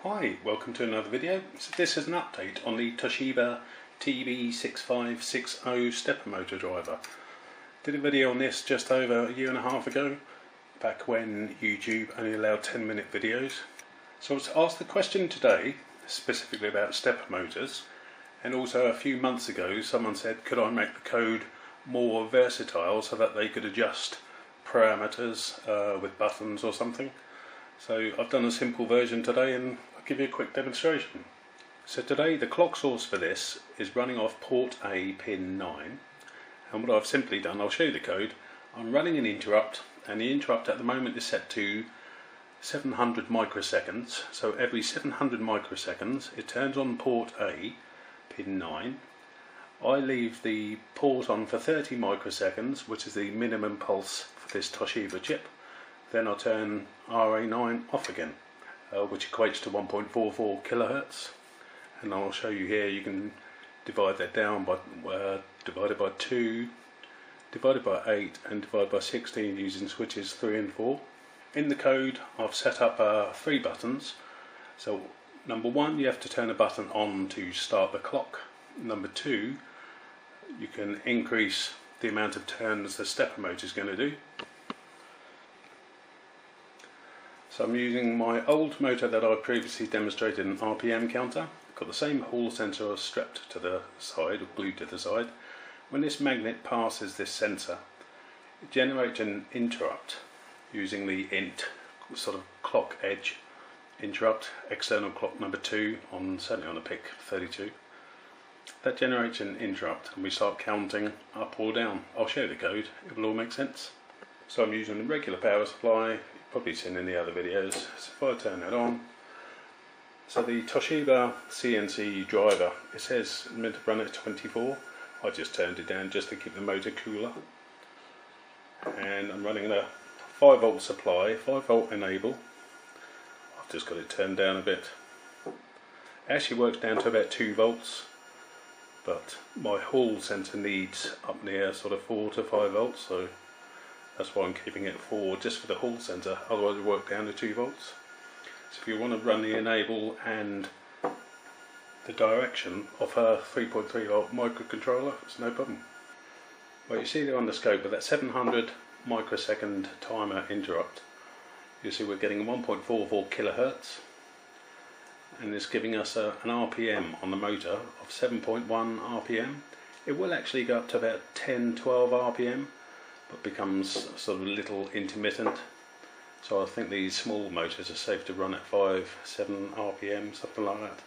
Hi, welcome to another video. So this is an update on the Toshiba TB6560 stepper motor driver. Did a video on this just over a year and a half ago, back when YouTube only allowed 10-minute videos. So I was asked the question today, specifically about stepper motors, and also a few months ago someone said could I make the code more versatile so that they could adjust parameters with buttons or something. So I've done a simple version today and I'll give you a quick demonstration. So today the clock source for this is running off port A pin 9, and what I've simply done, I'll show you the code. I'm running an interrupt, and the interrupt at the moment is set to 700 microseconds. So every 700 microseconds it turns on port A pin 9. I leave the port on for 30 microseconds, which is the minimum pulse for this Toshiba chip. Then I'll turn RA9 off again, which equates to 1.44 kilohertz. And I'll show you here, you can divide that down by divided by 2, divided by 8 and divided by 16 using switches 3 and 4. In the code I've set up 3 buttons. So number 1, you have to turn a button on to start the clock. Number 2, you can increase the amount of turns the stepper motor is going to do. So I'm using my old motor that I previously demonstrated, an RPM counter. Got the same hall sensor strapped to the side, or glued to the side. When this magnet passes this sensor, it generates an interrupt using the int sort of clock edge interrupt, external clock number 2 certainly on a PIC 32. That generates an interrupt and we start counting up or down. I'll show you the code, it will all make sense. So I'm using the regular power supply, you've probably seen in the other videos. So if I turn that on, so the Toshiba CNC driver, it says it's meant to run at 24. I just turned it down just to keep the motor cooler. And I'm running a 5 volt supply, 5 volt enable. I've just got it turned down a bit. It actually works down to about 2 volts. But my hall sensor needs up near sort of 4 to 5 volts, so that's why I'm keeping it at 4 just for the hall sensor, otherwise it will work down to 2 volts. So if you want to run the enable and the direction of a 3.3 volt microcontroller, it's no problem. Well, you see there on the scope with that 700 microsecond timer interrupt, you see we're getting 1.44 kilohertz. And it's giving us an RPM on the motor of 7.1 RPM. It will actually go up to about 10-12 RPM, but becomes sort of a little intermittent. So I think these small motors are safe to run at 5-7 RPM, something like that.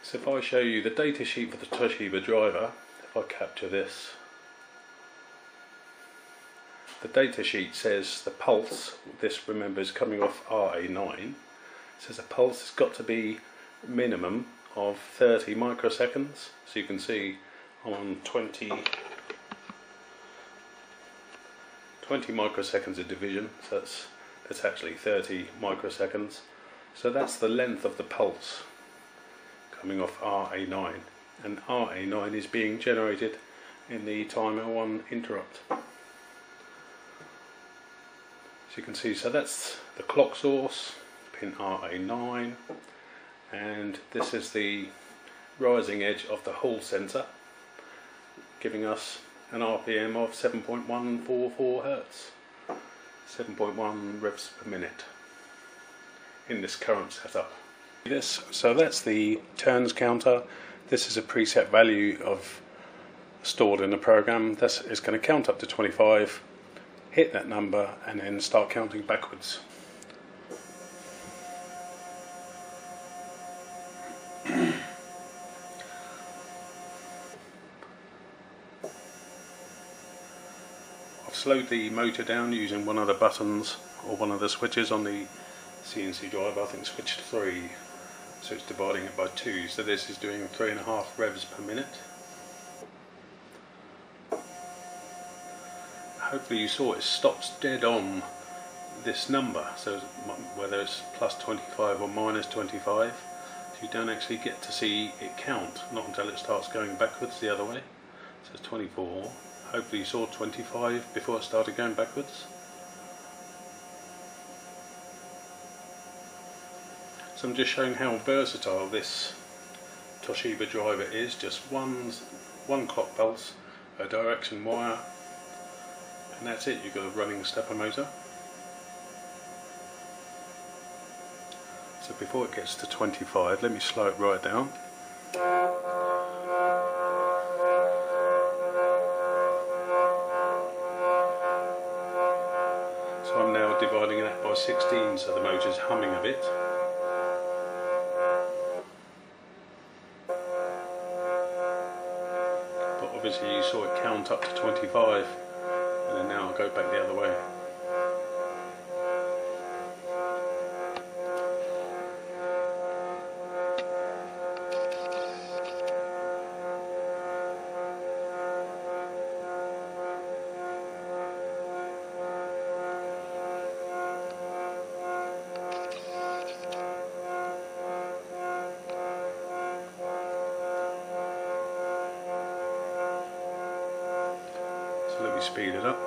So if I show you the data sheet for the Toshiba driver, if I capture this, the data sheet says the pulse, this remember is coming off RA9, says a pulse has got to be minimum of 30 microseconds. So you can see I'm on 20 microseconds of division, so that's actually 30 microseconds. So that's the length of the pulse coming off RA9, and RA9 is being generated in the timer 1 interrupt. So you can see, so that's the clock source, pin RA9, and this is the rising edge of the hall sensor, giving us an RPM of 7.144 Hertz, 7.1 revs per minute in this current setup. So that's the turns counter. This is a preset value of stored in the program. It's going to count up to 25, hit that number, and then start counting backwards. I've slowed the motor down using one of the buttons or one of the switches on the CNC driver, I think switch 3, so it's dividing it by 2, so this is doing 3.5 revs per minute. Hopefully you saw it stops dead on this number, so whether it's plus 25 or minus 25, so you don't actually get to see it count, not until it starts going backwards the other way. So it's 24. Hopefully you saw 25 before it started going backwards. So I'm just showing how versatile this Toshiba driver is. Just one clock pulse, a direction wire, and that's it. You've got a running stepper motor. So before it gets to 25, let me slow it right down. So I'm now dividing that by 16, so the motor's humming a bit. But obviously you saw it count up to 25, and then now I'll go back the other way. So let me speed it up.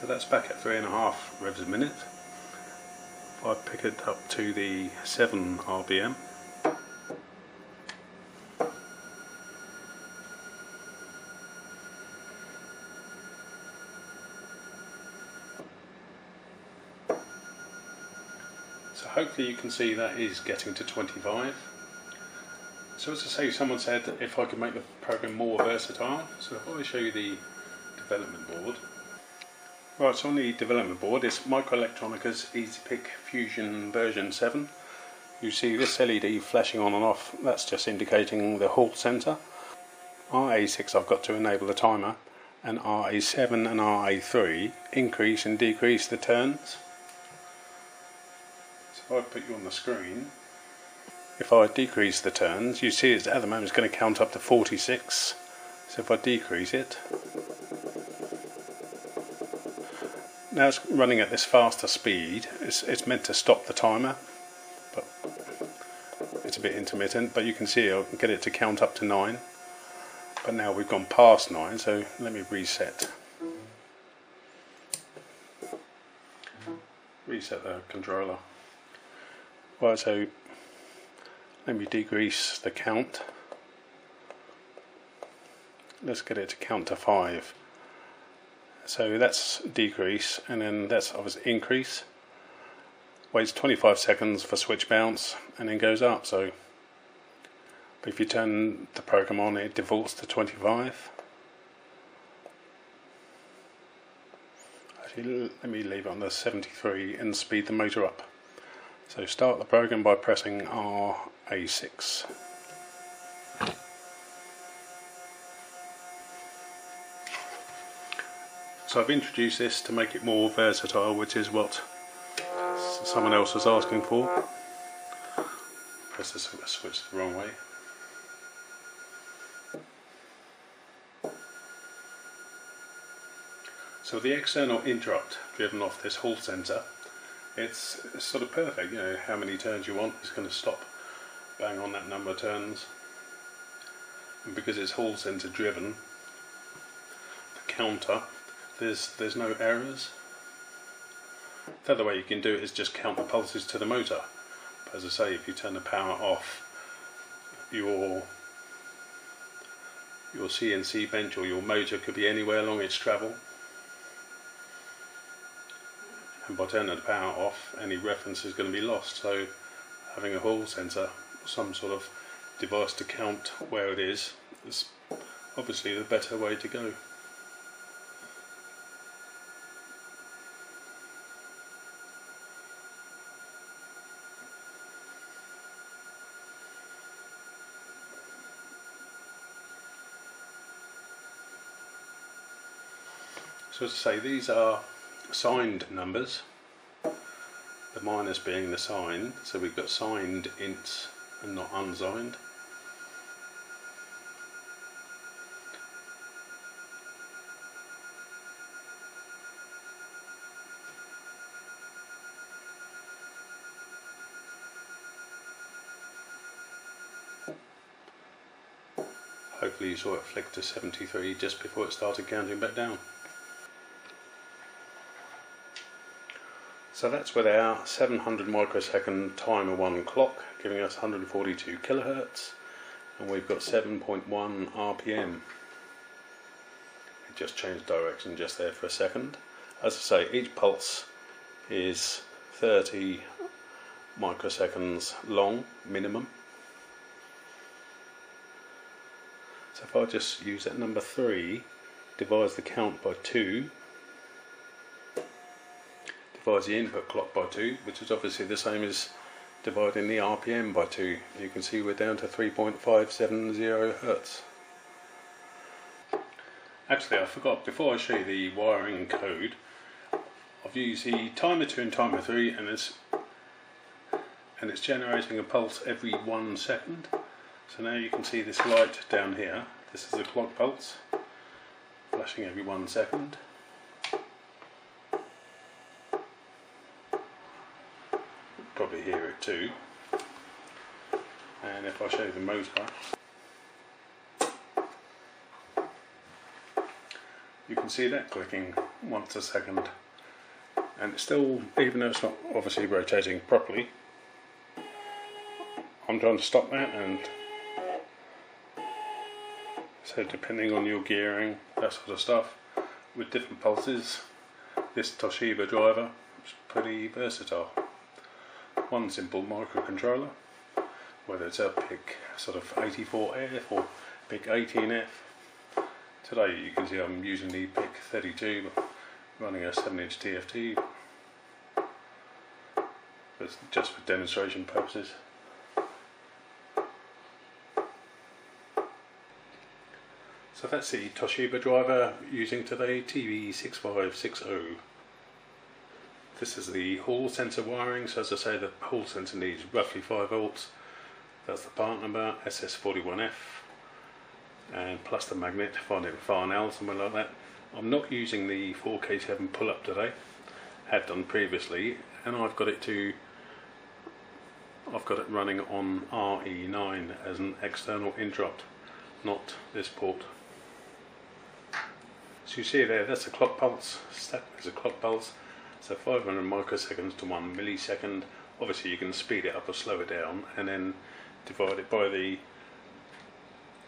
So that's back at 3.5 revs a minute. If I pick it up to the 7 RPM, so hopefully you can see that is getting to 25. So as I say, someone said if I could make the program more versatile, so if I show you the development board. Right, so on the development board it's Microelectronica's EasyPick Fusion version 7. You see this LED flashing on and off, that's just indicating the Hall sensor. RA6 I've got to enable the timer, and RA7 and RA3 increase and decrease the turns. So if I put you on the screen, if I decrease the turns, you see it's at the moment it's going to count up to 46. So if I decrease it, now it's running at this faster speed. It's meant to stop the timer, but it's a bit intermittent, but you can see I'll get it to count up to 9. But now we've gone past 9, so let me reset. Reset the controller. Right, so let me decrease the count. Let's get it to count to 5. So that's decrease, and then that's obviously increase. Waits 25 seconds for switch bounce, and then goes up. So but if you turn the program on, it defaults to 25. Actually, let me leave it on the 73 and speed the motor up. So start the program by pressing RA6. So I've introduced this to make it more versatile, which is what someone else was asking for. Press the switch the wrong way. So the external interrupt driven off this Hall sensor, it's sort of perfect. You know how many turns you want, it's going to stop bang on that number of turns. And because it's Hall sensor driven, the counter, there's no errors. The other way you can do it is just count the pulses to the motor. But as I say, if you turn the power off, your CNC bench or your motor could be anywhere along its travel. And by turning the power off, any reference is going to be lost. So having a Hall sensor, some sort of device to count where it is obviously the better way to go. So as I say, these are signed numbers, the minus being the sign, so we've got signed ints and not unsigned. Hopefully you saw it flick to 73 just before it started counting back down. So that's with our 700 microsecond timer 1 clock, giving us 142 kilohertz, and we've got 7.1 RPM. It just changed direction just there for a second. As I say, each pulse is 30 microseconds long, minimum. So if I just use that number 3, divides the count by 2, divides the input clock by 2, which is obviously the same as dividing the RPM by 2. You can see we're down to 3.570 Hertz. Actually, I forgot, before I show you the wiring code, I've used the timer 2 and timer 3, and it's generating a pulse every 1 second. So now you can see this light down here. This is the clock pulse, flashing every 1 second. Probably hear it too. And if I show you the motor, you can see that clicking once a second, and it's still, even though it's not obviously rotating properly, I'm trying to stop that, and so depending on your gearing, that sort of stuff, with different pulses, this Toshiba driver is pretty versatile. One simple microcontroller, whether it's a PIC sort of 84F or PIC 18F. Today you can see I'm using the PIC 32, running a 7-inch TFT, but just for demonstration purposes. So that's the Toshiba driver using today, TB6560. This is the hall sensor wiring, so as I say, the hall sensor needs roughly 5 volts. That's the part number, SS41F, and plus the magnet, find it with Farnell, something like that. I'm not using the 4K7 pull-up today, had done previously, and I've got it running on RE9 as an external interrupt, not this port. So you see there, that's a clock pulse, that is a clock pulse. So 500 microseconds to 1 millisecond. Obviously you can speed it up or slow it down, and then divide it by the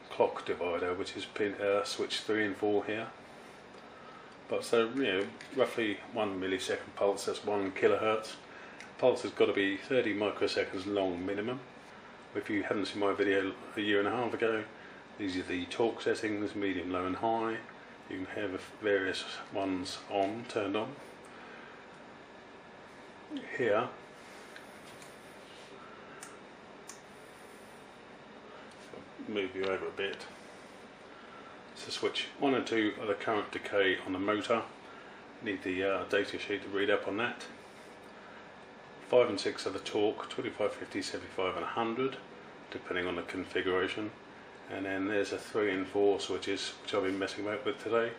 clock divider, which is switch 3 and 4 here. But so, you know, roughly 1 millisecond pulse, that's 1 kilohertz. Pulse has got to be 30 microseconds long minimum. If you hadn't seen my video a year and a half ago, these are the torque settings, medium, low and high. You can have various ones on, turned on. Here, move you over a bit. So switch 1 and 2 are the current decay on the motor. Need the data sheet to read up on that. 5 and 6 are the torque, 25, 50, 75 and 100, depending on the configuration. And then there's a 3 and 4 switches, which I've been messing about with today.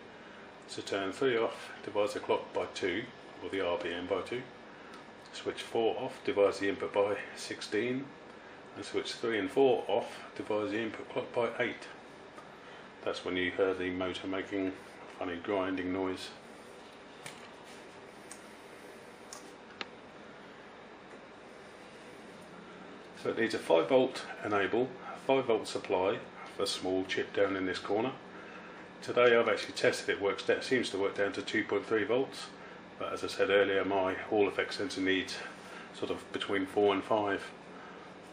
So turn 3 off, divides the clock by 2, or the RPM by 2. Switch 4 off, divides the input by 16, and switch 3 and 4 off, divides the input clock by 8. That's when you heard the motor making a funny grinding noise. So it needs a 5 volt enable, 5 volt supply for a small chip down in this corner. Today I've actually tested it, seems to work down to 2.3 volts. But as I said earlier, my Hall effect sensor needs sort of between 4 and 5.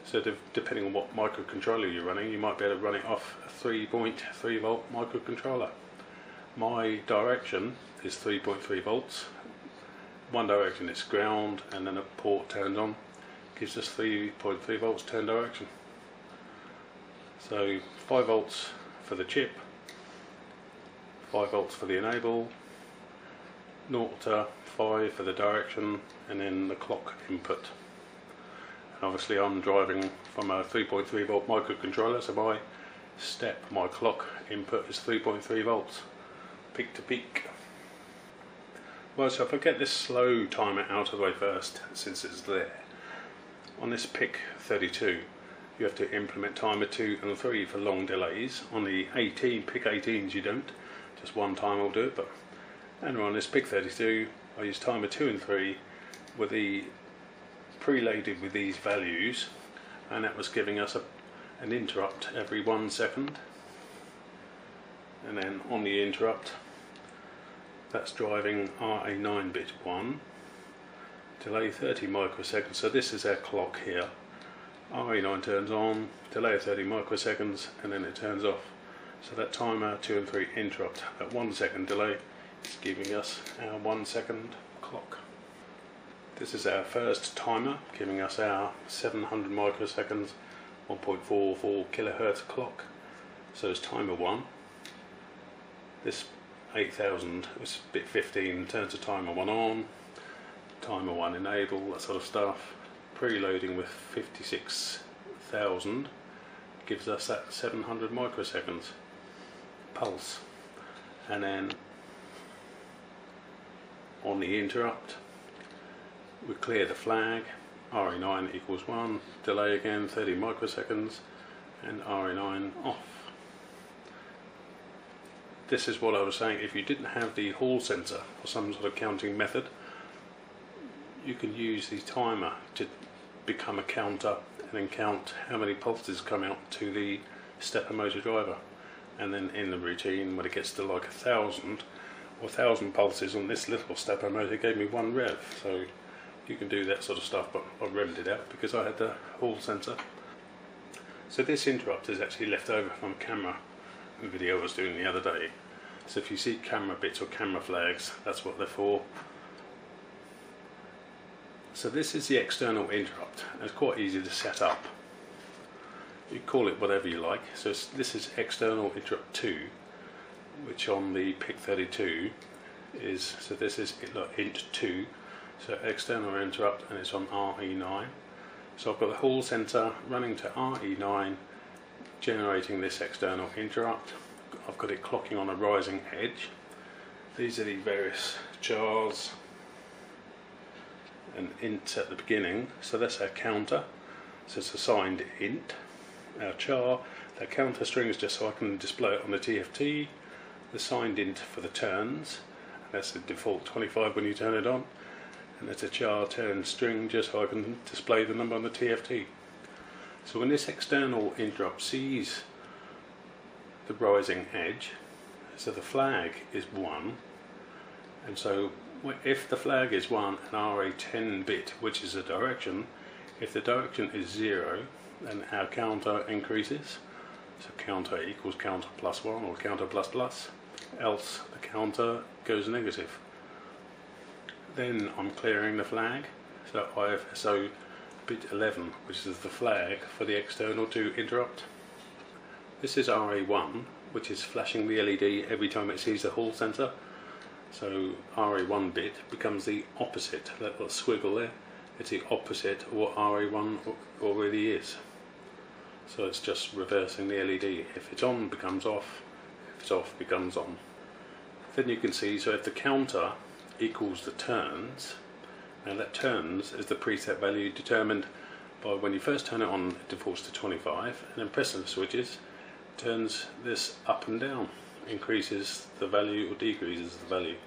So depending on what microcontroller you're running, you might be able to run it off a 3.3 volt microcontroller. My direction is 3.3 volts. One direction is ground, and then a port turned on gives us 3.3 volts turn direction. So 5 volts for the chip, 5 volts for the enable, 0 to 5 for the direction, and then the clock input. And obviously I'm driving from a 3.3 volt microcontroller, so my clock input is 3.3 volts, peak to peak. Well, so if I get this slow timer out of the way first, since it's there, on this PIC 32, you have to implement timer 2 and 3 for long delays. On the PIC 18s you don't, just one timer will do it, but and on this PIC 32 I use timer 2 and 3 with the preloaded with these values, and that was giving us an interrupt every 1 second. And then on the interrupt, that's driving RA9 bit 1, delay 30 microseconds, so this is our clock here. RA9 turns on, delay of 30 microseconds, and then it turns off. So that timer 2 and 3 interrupt, that 1 second delay is giving us our 1 second clock. This is our first timer, giving us our 700 microseconds, 1.44 kilohertz clock. So it's timer 1. This 8000 was bit 15, turns to timer 1 on, timer 1 enable, that sort of stuff. Preloading with 56,000 gives us that 700 microseconds pulse. And then on the interrupt, we clear the flag, RA9 equals 1, delay again 30 microseconds, and RA9 off. This is what I was saying, if you didn't have the hall sensor or some sort of counting method, you can use the timer to become a counter and then count how many pulses come out to the stepper motor driver. And then in the routine, when it gets to like 1,000 or 1,000 pulses on this little stepper motor, it gave me 1 rev. So you can do that sort of stuff, but I revved it out because I had the hall sensor. So this interrupt is actually left over from a camera video I was doing the other day. So if you see camera bits or camera flags, that's what they're for. So this is the external interrupt. It's quite easy to set up. You call it whatever you like. So this is external interrupt 2, which on the PIC 32 is, so this is int 2, so external interrupt, and it's on RE9. So I've got the hall sensor running to RE9, generating this external interrupt. I've got it clocking on a rising edge. These are the various chars and ints at the beginning, so that's our counter, so it's assigned int. Our char, that counter string is just so I can display it on the TFT. The signed int for the turns, that's the default 25 when you turn it on, and there's a char turn string just so I can display the number on the TFT. So when this external interrupt sees the rising edge, so the flag is 1, and so if the flag is 1 and RA10 bit, which is the direction, if the direction is 0, then our counter increases. So counter equals counter plus 1 or counter plus plus, else the counter goes negative. Then I'm clearing the flag, so IFSO bit 11, which is the flag for the external to interrupt. This is RA1, which is flashing the LED every time it sees the hall sensor. So RA1 bit becomes the opposite, that little squiggle there, it's the opposite of what RA1 already is. So it's just reversing the LED. If it's on, becomes off. If it's off, becomes on. Then you can see, so if the counter equals the turns, now that turns is the preset value determined by when you first turn it on, it defaults to 25, and then pressing the switches, turns this up and down, increases the value or decreases the value.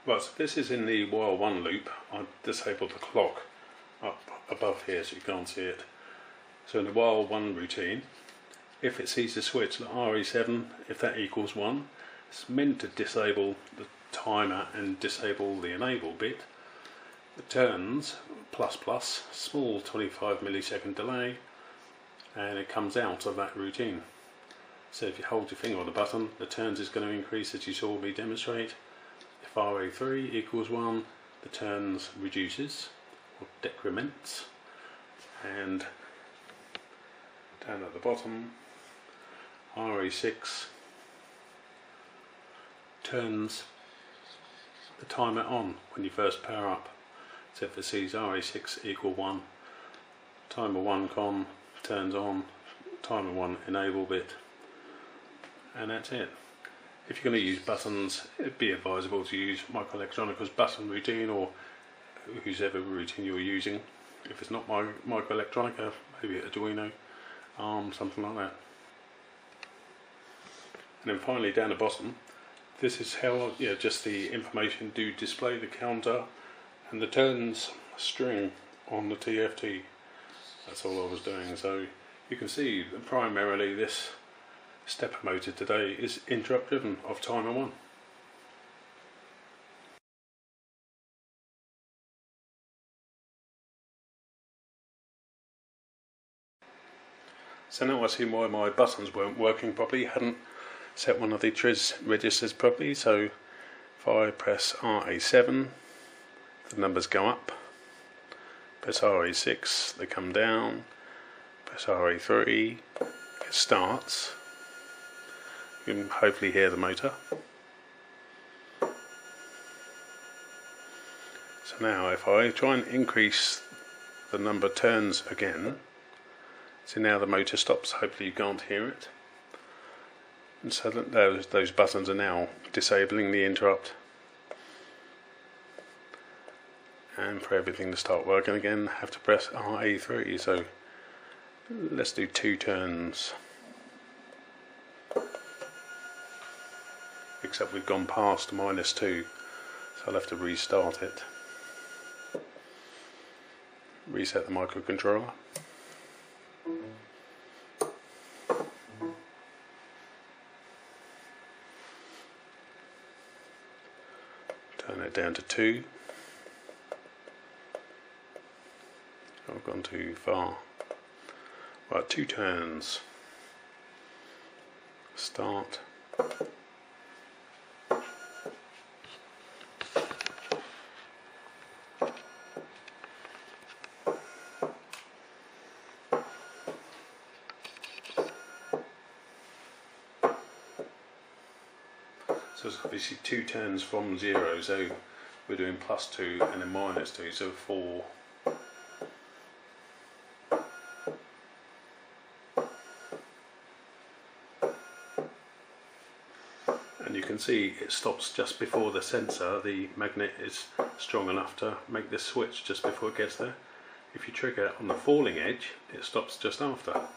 Well, so this is in the while 1 loop. I disabled the clock up above here so you can't see it. So in the while 1 routine, if it sees the switch, the RE7, if that equals 1, it's meant to disable the timer and disable the enable bit. The turns, plus plus, small 25 millisecond delay, and it comes out of that routine. So if you hold your finger on the button, the turns is going to increase as you saw me demonstrate. If RA3 equals 1, the turns reduces. or decrements, and down at the bottom RE6 turns the timer on when you first power up. So if it sees RE6 equal 1, timer 1 con turns on, timer 1 enable bit, and that's it. If you're going to use buttons, it'd be advisable to use Microelectronica's button routine, or whosever routine you're using. If it's not Microelectronica, maybe Arduino, ARM, something like that. And then finally down the bottom, this is how just the information do display the counter and the turns string on the TFT. That's all I was doing. So you can see that primarily this stepper motor today is interrupt driven of timer 1. So now I see why my buttons weren't working properly, hadn't set one of the TRIZ registers properly. So if I press RA7, the numbers go up, press RA6, they come down, press RA3, it starts. You can hopefully hear the motor. So now if I try and increase the number of turns again, so now the motor stops. Hopefully you can't hear it. And so that those buttons are now disabling the interrupt. And for everything to start working again, I have to press RA3. So let's do 2 turns. Except we've gone past -2, so I'll have to restart it. Reset the microcontroller. Turn it down to 2. I've gone too far. Right, 2 turns. Start. So it's obviously 2 turns from 0, so we're doing +2 and then -2, so 4. And you can see it stops just before the sensor. The magnet is strong enough to make this switch just before it gets there. If you trigger on the falling edge, it stops just after.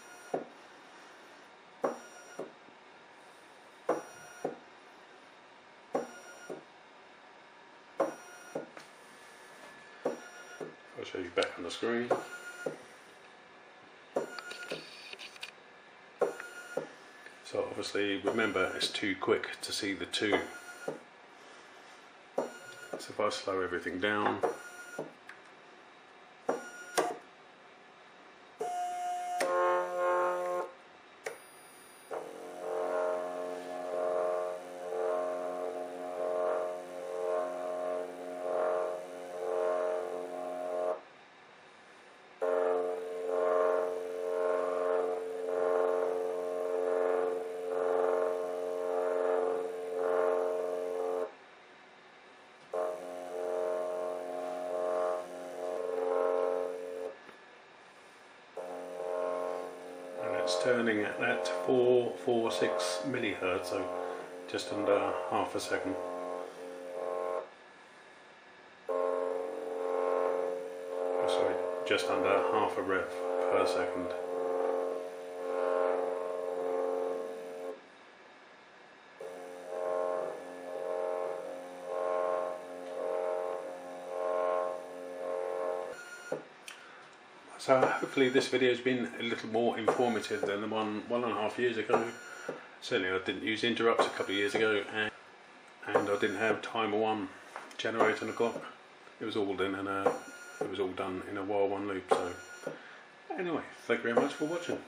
I'll show you back on the screen. So obviously remember it's too quick to see the 2. So if I slow everything down, it's turning at that 446 millihertz, so just under half a second. Oh, sorry, just under half a rev per second. So hopefully this video has been a little more informative than the one and a half years ago. Certainly I didn't use interrupts a couple of years ago, and I didn't have timer 1 generating a clock. It was all done in a while one loop. So anyway, thank you very much for watching.